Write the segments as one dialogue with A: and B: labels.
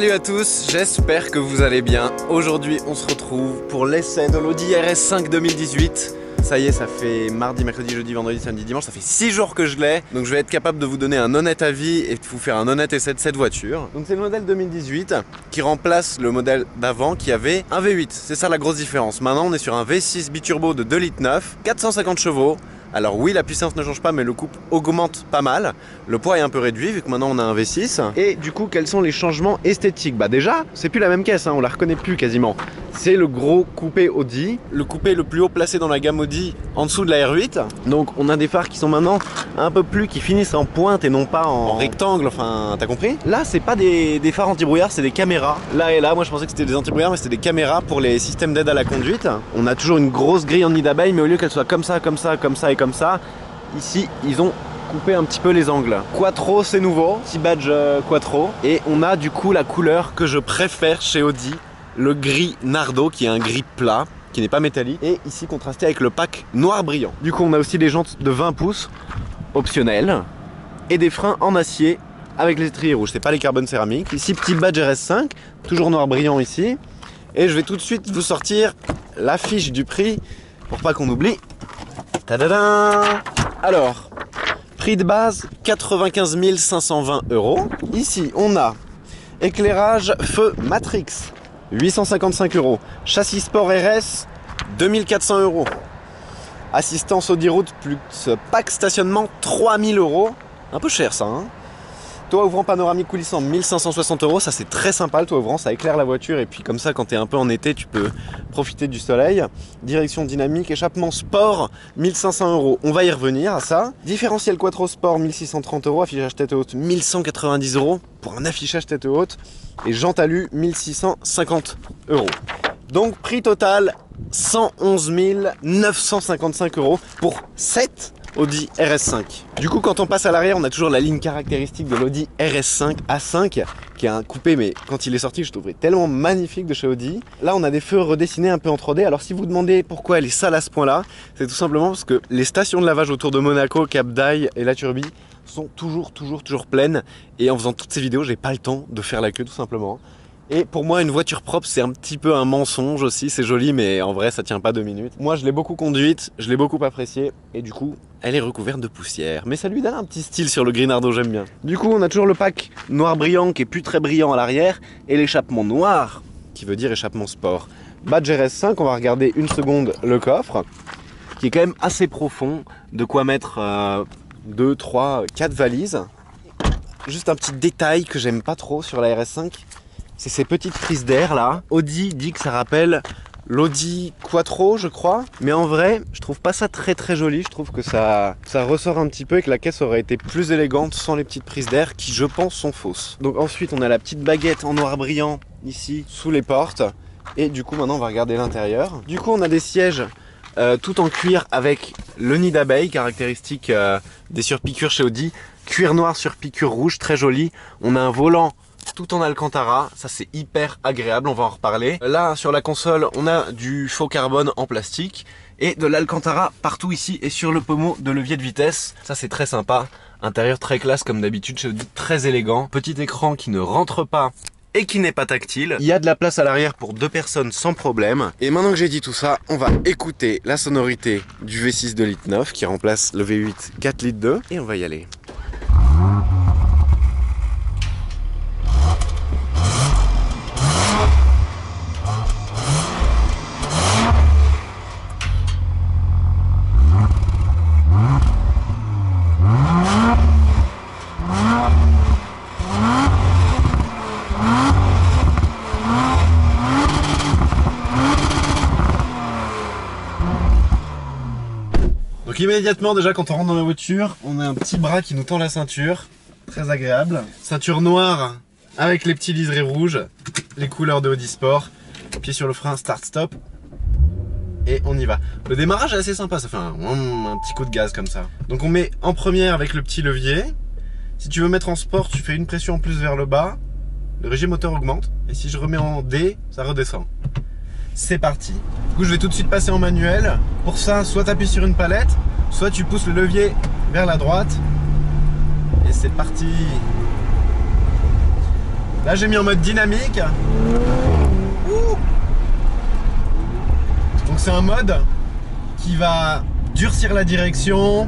A: Salut à tous, j'espère que vous allez bien. Aujourd'hui on se retrouve pour l'essai de l'Audi RS5 2018. Ça y est, ça fait mardi, mercredi, jeudi, vendredi, samedi, dimanche, ça fait 6 jours que je l'ai. Donc je vais être capable de vous donner un honnête avis et de vous faire un honnête essai de cette voiture. Donc c'est le modèle 2018 qui remplace le modèle d'avant qui avait un V8. C'est ça la grosse différence. Maintenant on est sur un V6 biturbo de 2,9 litres, 450 chevaux. Alors oui, la puissance ne change pas, mais le couple augmente pas mal. Le poids est un peu réduit vu que maintenant on a un V6. Et du coup, quels sont les changements esthétiques? Bah déjà, c'est plus la même caisse, hein, on la reconnaît plus quasiment. C'est le gros coupé Audi, le coupé le plus haut placé dans la gamme Audi, en dessous de la R8. Donc on a des phares qui sont maintenant un peu plus, qui finissent en pointe et non pas en rectangle, enfin t'as compris? Là c'est pas des phares anti-brouillard, c'est des caméras. Là et là, moi je pensais que c'était des anti-brouillard, mais c'était des caméras pour les systèmes d'aide à la conduite. On a toujours une grosse grille en nid d'abeille, mais au lieu qu'elle soit comme ça, comme ça, comme ça et comme ça, ici ils ont coupé un petit peu les angles. Quattro c'est nouveau, petit badge Quattro. Et on a du coup la couleur que je préfère chez Audi, le gris Nardo qui est un gris plat, qui n'est pas métallique, et ici contrasté avec le pack noir brillant. Du coup on a aussi des jantes de 20 pouces optionnelles et des freins en acier avec les étriers rouges, c'est pas les carbone céramiques. Ici petit badge RS5, toujours noir brillant ici. Et je vais tout de suite vous sortir la fiche du prix pour pas qu'on oublie. Tadadam! Alors, prix de base 95 520 €. Ici on a éclairage feu Matrix 855 €. Châssis sport RS 2400 €. Assistance Audi route plus pack stationnement 3000 €. Un peu cher ça, hein. Toit ouvrant panoramique coulissant 1560 €. Ça c'est très sympa le toit ouvrant, ça éclaire la voiture et puis comme ça quand t'es un peu en été tu peux profiter du soleil. Direction dynamique, échappement sport 1500 €. On va y revenir à ça. Différentiel Quattro Sport 1630 €. Affichage tête haute 1190 € pour un affichage tête haute. Et Jean Talus 1650 €. Donc prix total 111 955 € pour 7 Audi RS5. Du coup quand on passe à l'arrière on a toujours la ligne caractéristique de l'Audi RS5 A5 qui est un coupé, mais quand il est sorti je trouvais tellement magnifique de chez Audi. Là on a des feux redessinés un peu en 3D. Alors si vous demandez pourquoi elle est sale à ce point là, c'est tout simplement parce que les stations de lavage autour de Monaco, Cap d'Aille et La Turbie sont toujours pleines, et en faisant toutes ces vidéos j'ai pas le temps de faire la queue tout simplement. Et pour moi une voiture propre c'est un petit peu un mensonge aussi, c'est joli mais en vrai ça tient pas 2 minutes. Moi je l'ai beaucoup conduite, je l'ai beaucoup appréciée et du coup elle est recouverte de poussière. Mais ça lui donne un petit style sur le gris Nardo, j'aime bien. Du coup on a toujours le pack noir brillant qui est plus très brillant à l'arrière et l'échappement noir qui veut dire échappement sport. Badge RS5, on va regarder une seconde le coffre qui est quand même assez profond, de quoi mettre 2, 3, 4 valises. Juste un petit détail que j'aime pas trop sur la RS5, c'est ces petites prises d'air là. Audi dit que ça rappelle l'Audi Quattro je crois, mais en vrai je trouve pas ça très joli. Je trouve que ça ressort un petit peu et que la caisse aurait été plus élégante sans les petites prises d'air qui je pense sont fausses. Donc ensuite on a la petite baguette en noir brillant ici sous les portes, et du coup maintenant on va regarder l'intérieur. Du coup on a des sièges tout en cuir avec le nid d'abeille caractéristique des surpiqûres chez Audi, cuir noir sur piqûre rouge, très joli. On a un volant tout en Alcantara, ça c'est hyper agréable, on va en reparler. Là sur la console on a du faux carbone en plastique et de l'Alcantara partout ici et sur le pommeau de levier de vitesse, ça c'est très sympa. Intérieur très classe comme d'habitude chez Audi, très élégant. Petit écran qui ne rentre pas et qui n'est pas tactile. Il y a de la place à l'arrière pour 2 personnes sans problème. Et maintenant que j'ai dit tout ça, on va écouter la sonorité du V6 2,9 litres qui remplace le V8 4,2 litres et on va y aller. Donc immédiatement déjà quand on rentre dans la voiture, on a un petit bras qui nous tend la ceinture, très agréable. Ceinture noire avec les petits liserés rouges, les couleurs de Audi Sport. Pied sur le frein, start stop. Et on y va. Le démarrage est assez sympa, ça fait un petit coup de gaz comme ça. Donc on met en première avec le petit levier. Si tu veux mettre en sport, tu fais une pression en plus vers le bas. Le régime moteur augmente. Et si je remets en D, ça redescend. C'est parti. Du coup je vais tout de suite passer en manuel. Pour ça, soit tu appuies sur une palette, soit tu pousses le levier vers la droite. Et c'est parti. Là j'ai mis en mode dynamique. Ouh. Donc c'est un mode qui va durcir la direction.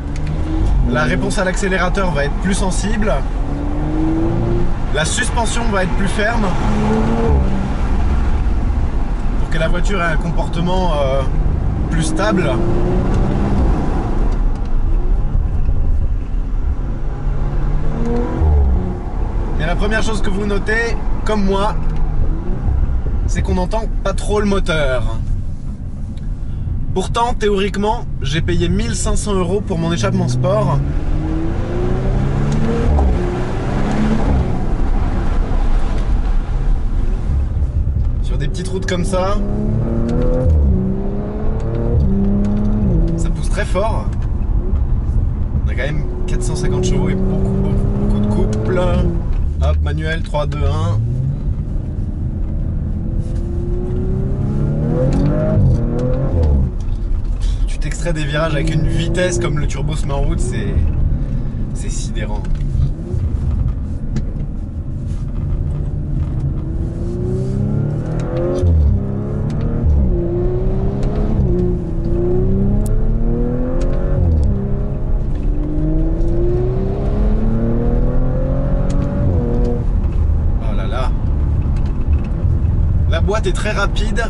A: La réponse à l'accélérateur va être plus sensible. La suspension va être plus ferme. Pour que la voiture ait un comportement plus stable. Et la première chose que vous notez, comme moi, c'est qu'on n'entend pas trop le moteur. Pourtant, théoriquement, j'ai payé 1500 € pour mon échappement sport. Sur des petites routes comme ça, ça pousse très fort. On a quand même 450 chevaux et beaucoup de couple. Hop, manuel, 3, 2, 1. Tu t'extrais des virages avec une vitesse comme le turbo se met en route, c'est sidérant. La boîte est très rapide,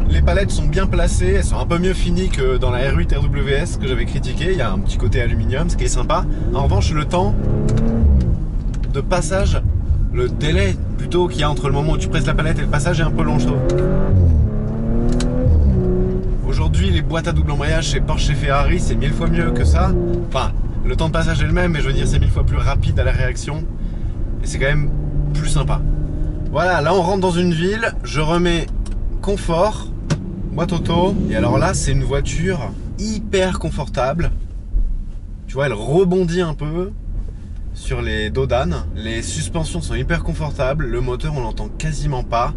A: les palettes sont bien placées, elles sont un peu mieux finies que dans la R8 RWS que j'avais critiqué. Il y a un petit côté aluminium, ce qui est sympa. En revanche, le temps de passage, le délai plutôt qu'il y a entre le moment où tu presses la palette et le passage est un peu long, je trouve. Aujourd'hui, les boîtes à double embrayage chez Porsche et Ferrari, c'est 1000 fois mieux que ça. Enfin, le temps de passage est le même, mais je veux dire, c'est 1000 fois plus rapide à la réaction. Et c'est quand même plus sympa. Voilà, là on rentre dans une ville, je remets confort, boîte auto, et alors là c'est une voiture hyper confortable. Tu vois, elle rebondit un peu sur les dos d'âne, les suspensions sont hyper confortables, le moteur on l'entend quasiment pas,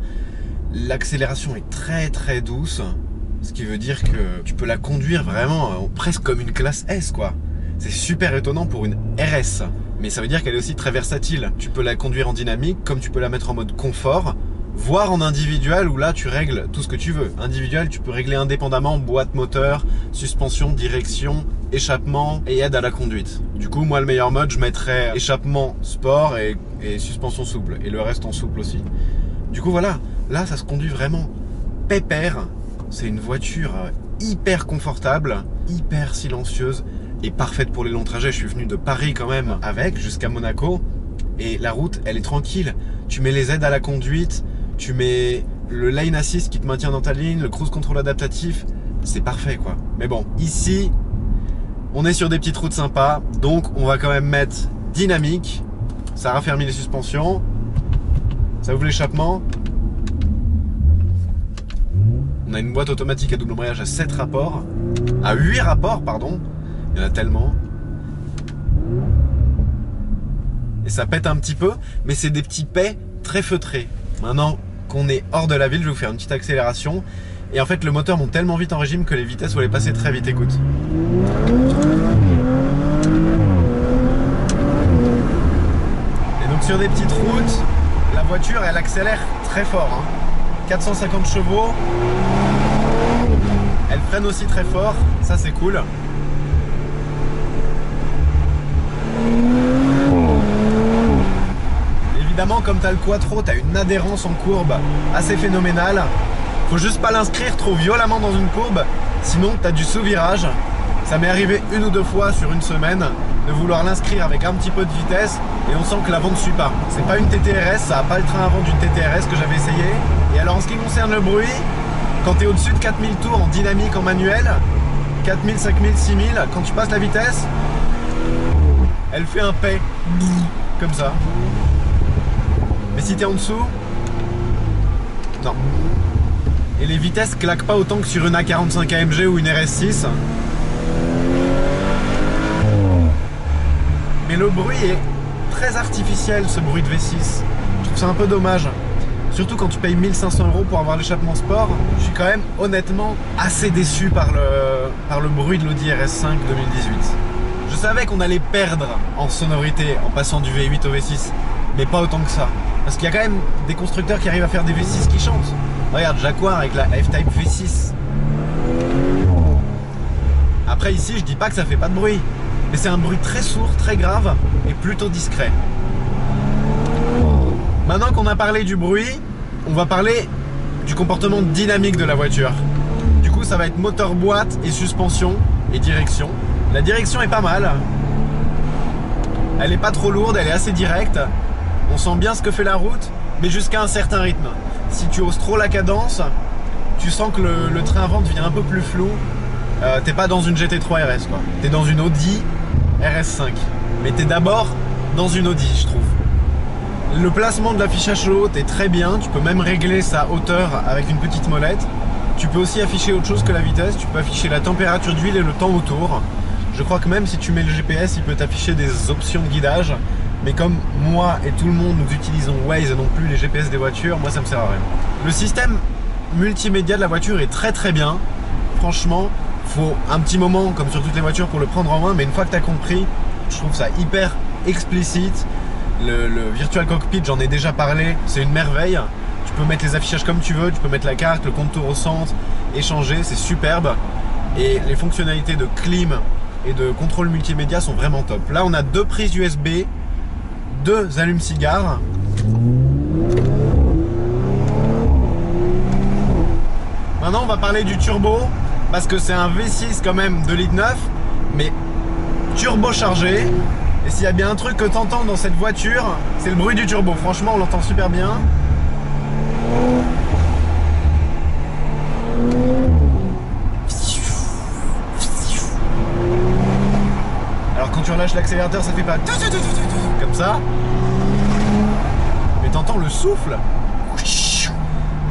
A: l'accélération est très douce, ce qui veut dire que tu peux la conduire vraiment presque comme une classe S quoi. C'est super étonnant pour une RS. Mais ça veut dire qu'elle est aussi très versatile. Tu peux la conduire en dynamique, comme tu peux la mettre en mode confort, voire en individuel où là tu règles tout ce que tu veux. Individuel, tu peux régler indépendamment boîte, moteur, suspension, direction, échappement et aide à la conduite. Du coup, moi le meilleur mode, je mettrais échappement sport et suspension souple. Et le reste en souple aussi. Du coup voilà, là ça se conduit vraiment pépère. C'est une voiture hyper confortable, hyper silencieuse. Et parfaite pour les longs trajets. Je suis venu de Paris quand même avec jusqu'à Monaco et la route elle est tranquille. Tu mets les aides à la conduite, tu mets le lane assist qui te maintient dans ta ligne, le cruise control adaptatif, c'est parfait quoi. Mais bon, ici on est sur des petites routes sympas, donc on va quand même mettre dynamique. Ça raffermit les suspensions, ça ouvre l'échappement. On a une boîte automatique à double embrayage à 7 rapports, à 8 rapports pardon. Il y en a tellement. Et ça pète un petit peu, mais c'est des petits pets très feutrés. Maintenant qu'on est hors de la ville, je vais vous faire une petite accélération. Et en fait, le moteur monte tellement vite en régime que les vitesses vont les passer très vite. Écoute. Et donc sur des petites routes, la voiture, elle accélère très fort. 450 chevaux. Elle freine aussi très fort. Ça, c'est cool. Évidemment, comme tu as le quattro, tu as une adhérence en courbe assez phénoménale. Faut juste pas l'inscrire trop violemment dans une courbe, sinon tu as du sous-virage. Ça m'est arrivé une ou deux fois sur une semaine de vouloir l'inscrire avec un petit peu de vitesse et on sent que l'avant ne suit pas. C'est pas une TTRS, ça n'a pas le train avant d'une TTRS que j'avais essayé. Et alors en ce qui concerne le bruit, quand tu es au-dessus de 4000 tours en dynamique en manuel, 4000, 5000, 6000, quand tu passes la vitesse, elle fait un paix comme ça. Mais si tu es en dessous, non. Et les vitesses claquent pas autant que sur une A45 AMG ou une RS6. Mais le bruit est très artificiel, ce bruit de V6. Je trouve ça un peu dommage. Surtout quand tu payes 1500 € pour avoir l'échappement sport. Je suis quand même honnêtement assez déçu par le bruit de l'Audi RS5 2018. Je savais qu'on allait perdre en sonorité en passant du V8 au V6, mais pas autant que ça.
B: Parce qu'il y a quand même des constructeurs qui arrivent à faire des V6 qui chantent. Regarde, Jaguar avec la F-Type V6. Après ici, je dis pas que ça fait pas de bruit, mais c'est un bruit très sourd, très grave et plutôt discret. Maintenant qu'on a parlé du bruit, on va parler du comportement dynamique de la voiture. Du coup, ça va être moteur, boîte et suspension et direction. La direction est pas mal. Elle est pas trop lourde, elle est assez directe. On sent bien ce que fait la route, mais jusqu'à un certain rythme. Si tu oses trop la cadence, tu sens que le train avant devient un peu plus flou. T'es pas dans une GT3 RS quoi. T'es dans une Audi RS5. Mais t'es d'abord dans une Audi, je trouve. Le placement de l'affichage haute est très bien. Tu peux même régler sa hauteur avec une petite molette. Tu peux aussi afficher autre chose que la vitesse. Tu peux afficher la température d'huile et le temps autour. Je crois que même si tu mets le GPS, il peut t'afficher des options de guidage. Mais comme moi et tout le monde, nous utilisons Waze et non plus les GPS des voitures, moi ça me sert à rien. Le système multimédia de la voiture est très très bien. Franchement, faut un petit moment, comme sur toutes les voitures, pour le prendre en main. Mais une fois que tu as compris, je trouve ça hyper explicite. Le Virtual Cockpit, j'en ai déjà parlé, c'est une merveille. Tu peux mettre les affichages comme tu veux, tu peux mettre la carte, le contour au centre, échanger, c'est superbe. Et les fonctionnalités de clim et de contrôle multimédia sont vraiment top. Là, on a deux prises USB, deux allumes-cigares. Maintenant, on va parler du turbo, parce que c'est un V6 quand même 2,9 litres, mais turbo chargé. Et s'il y a bien un truc que tu entends dans cette voiture, c'est le bruit du turbo. Franchement, on l'entend super bien. Alors quand tu relâches l'accélérateur, ça fait pas comme ça. Mais t'entends le souffle.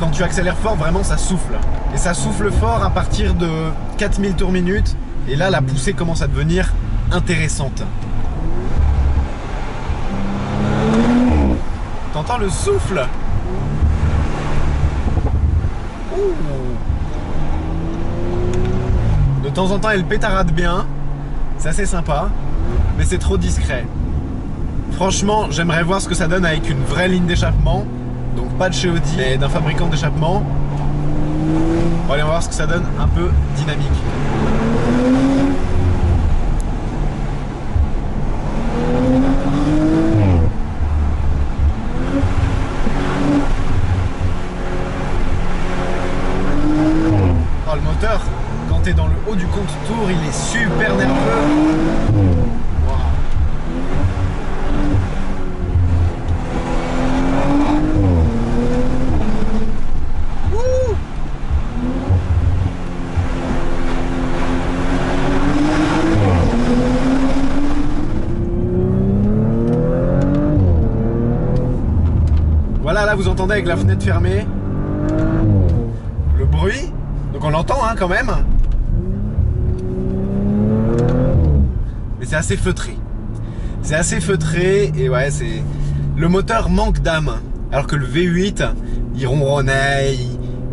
B: Quand tu accélères fort, vraiment ça souffle. Et ça souffle fort à partir de 4000 tours minute. Et là, la poussée commence à devenir intéressante. T'entends le souffle. Ouh. De temps en temps, elle pétarade bien. C'est assez sympa. Mais c'est trop discret. Franchement, j'aimerais voir ce que ça donne avec une vraie ligne d'échappement. Donc pas de chez Audi, mais d'un fabricant d'échappement. On va aller voir ce que ça donne un peu dynamique. Oh, le moteur, quand tu es dans le haut du compte tour, il est super nerveux. Wow. Voilà, là vous entendez avec la fenêtre fermée le bruit, donc on l'entend hein, quand même, mais c'est assez feutré. C'est assez feutré et ouais, c'est le moteur manque d'âme, alors que le V8 il ronronnait,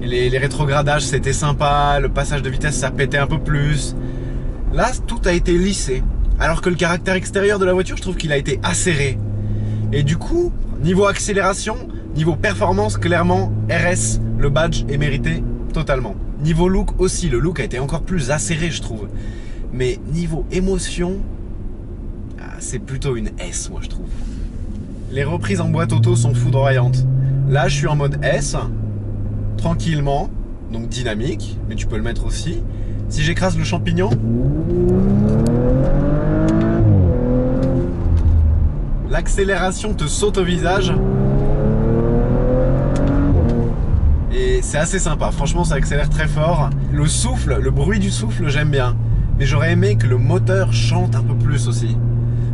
B: les rétrogradages c'était sympa, le passage de vitesse ça pétait un peu plus. Là tout a été lissé, alors que le caractère extérieur de la voiture je trouve qu'il a été acéré. Et du coup, niveau accélération, niveau performance, clairement, RS, le badge est mérité totalement. Niveau look aussi, le look a été encore plus acéré, je trouve. Mais niveau émotion, c'est plutôt une S, moi, je trouve. Les reprises en boîte auto sont foudroyantes. Là, je suis en mode S, tranquillement, donc dynamique, mais tu peux le mettre aussi. Si j'écrase le champignon, l'accélération te saute au visage. Et c'est assez sympa, franchement ça accélère très fort. Le souffle, le bruit du souffle j'aime bien. Mais j'aurais aimé que le moteur chante un peu plus aussi.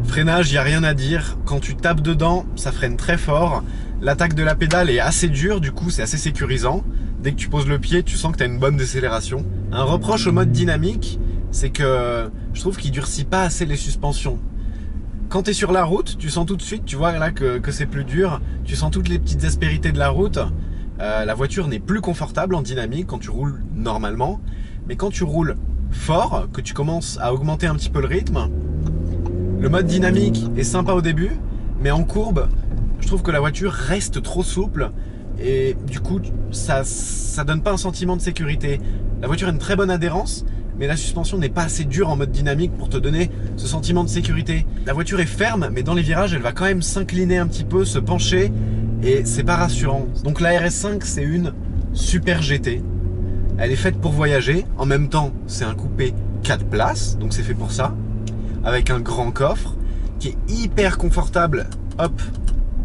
B: Freinage, il n'y a rien à dire. Quand tu tapes dedans, ça freine très fort. L'attaque de la pédale est assez dure, du coup c'est assez sécurisant. Dès que tu poses le pied, tu sens que tu as une bonne décélération. Un reproche au mode dynamique, c'est que je trouve qu'il durcit pas assez les suspensions. Quand tu es sur la route, tu sens tout de suite, tu vois là que c'est plus dur. Tu sens toutes les petites aspérités de la route. La voiture n'est plus confortable en dynamique quand tu roules normalement. Mais quand tu roules fort, que tu commences à augmenter un petit peu le rythme, le mode dynamique est sympa au début, mais en courbe, je trouve que la voiture reste trop souple et du coup ça donne pas un sentiment de sécurité. La voiture a une très bonne adhérence, mais la suspension n'est pas assez dure en mode dynamique pour te donner ce sentiment de sécurité. La voiture est ferme, mais dans les virages, elle va quand même s'incliner un petit peu, se pencher, et c'est pas rassurant. Donc la RS5, c'est une super GT. Elle est faite pour voyager. En même temps, c'est un coupé 4 places, donc c'est fait pour ça, avec un grand coffre qui est hyper confortable. Hop,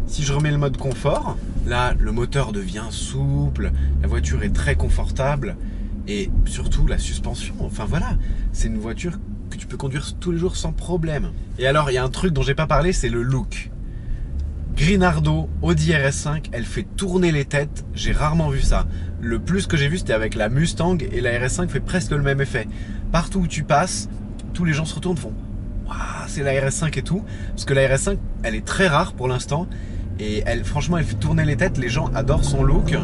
B: si je remets le mode confort, là, le moteur devient souple, la voiture est très confortable. Et surtout la suspension, enfin voilà, c'est une voiture que tu peux conduire tous les jours sans problème. Et alors il y a un truc dont j'ai pas parlé, c'est le look. Grinardo, Audi RS5, elle fait tourner les têtes, j'ai rarement vu ça. Le plus que j'ai vu c'était avec la Mustang et la RS5 fait presque le même effet. Partout où tu passes, tous les gens se retournent, font waouh, c'est la RS5 et tout. Parce que la RS5, elle est très rare pour l'instant. Et elle, franchement, elle fait tourner les têtes, les gens adorent son look.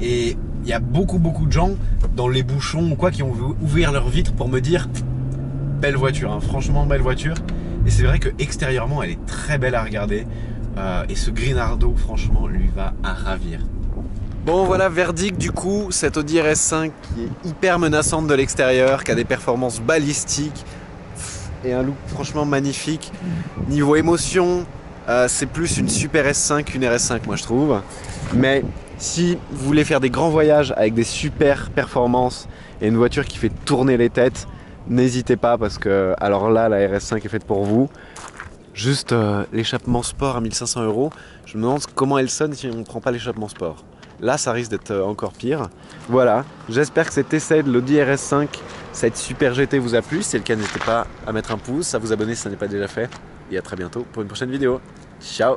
B: Et il y a beaucoup de gens dans les bouchons ou quoi qui ont ouvert leur vitre pour me dire belle voiture, hein, franchement belle voiture. Et c'est vrai que extérieurement elle est très belle à regarder et ce Grinardo franchement lui va à ravir. Bon voilà, verdict du coup, cette Audi RS5 qui est hyper menaçante de l'extérieur, qui a des performances balistiques et un look franchement magnifique. Niveau émotion, c'est plus une super S5 qu'une RS5 moi je trouve. Mais si vous voulez faire des grands voyages avec des super performances et une voiture qui fait tourner les têtes, n'hésitez pas parce que alors là la RS5 est faite pour vous. Juste l'échappement sport à 1500 €, je me demande comment elle sonne si on ne prend pas l'échappement sport. Là ça risque d'être encore pire. Voilà, j'espère que cet essai de l'Audi RS5, cette super GT vous a plu. Si c'est le cas, n'hésitez pas à mettre un pouce, à vous abonner si ça n'est pas déjà fait. Et à très bientôt pour une prochaine vidéo. Ciao!